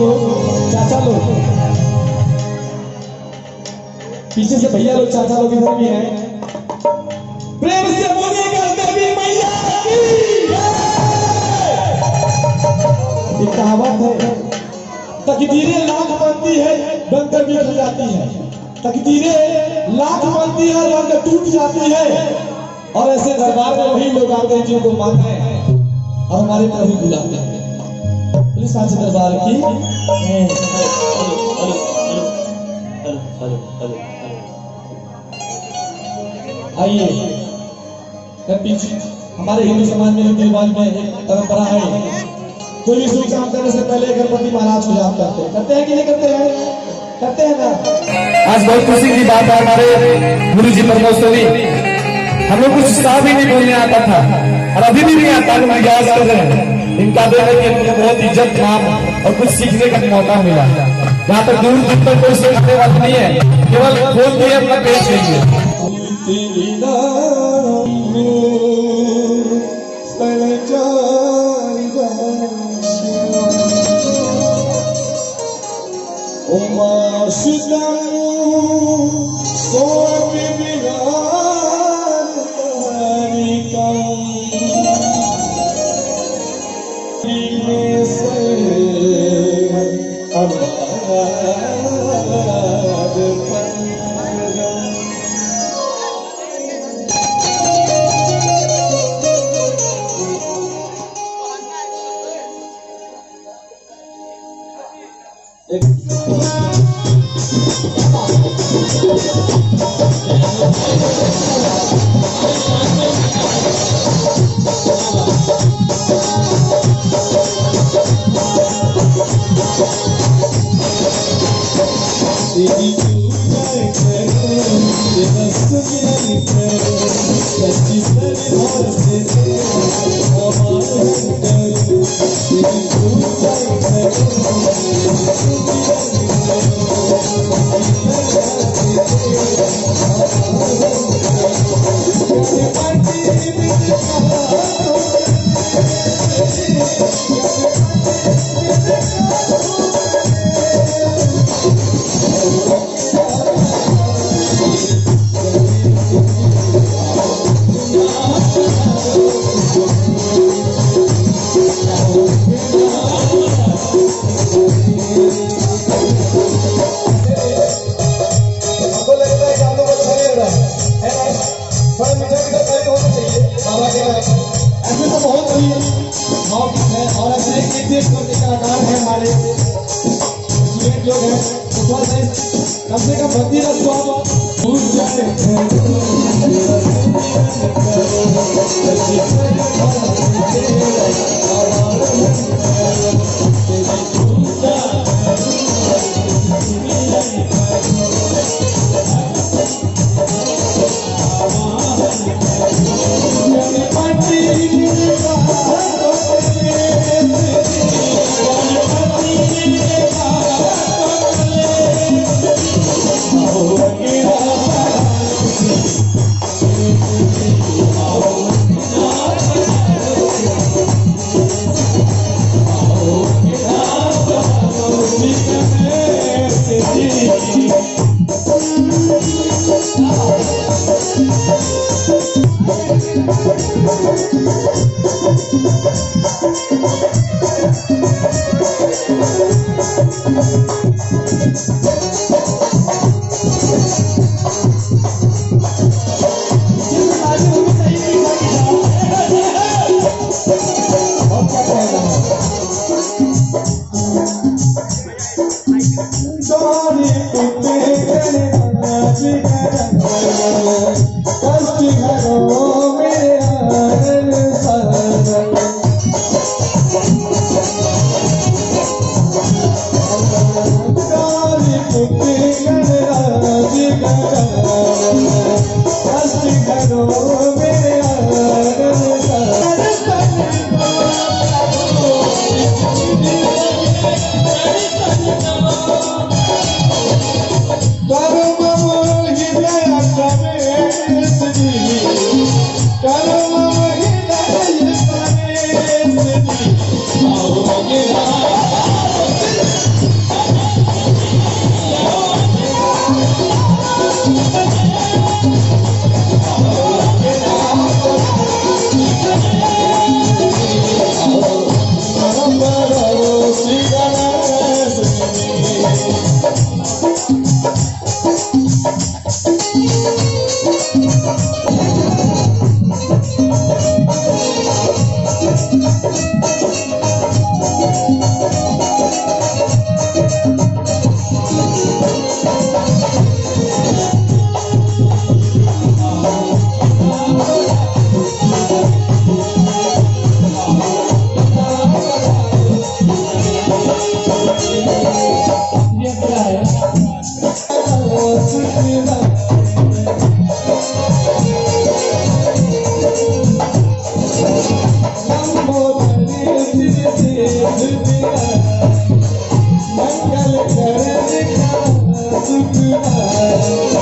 लोग, चाचा लोग, पीछे से भैया लोग, चाचा लोग इधर भी हैं। प्रेम से बोलिएगा देवी मैया की जय। एक कहावत है, तकदीरें लाख बनती है बनकर बिखर जाती है, तकदीरें लाख बनती है बनकर टूट जाती है। और ऐसे दरबार में वही लोग आते हैं जिनको मानते हैं और हमारे प्रभु बुलाते हैं। पुलिस सांचे दरबार की आइए। पीछे हमारे हिंदू समाज में रीति रिवाज में एक परंपरा है, कोई भी शुभ काम करने से पहले गणपति महाराज को याद करते हैं कि नहीं करते हैं? करते हैं ना। आज बहुत खुशी की बात है, हमारे गुरु जी परमोस्तवी हम लोग कुछ उत्साह भी नहीं बोलने आता था और अभी भी नहीं आता, हम याद कर रहे हैं। इनका देखने के लिए बहुत इज्जत नाम और कुछ सीखने का मौका मिला। यहाँ तक दूर दूर तक कोई सिखाने वाला नहीं है, केवल खोल दिए अपना पेश देंगे। कम से कम बंदी रखो मंगल कर सुख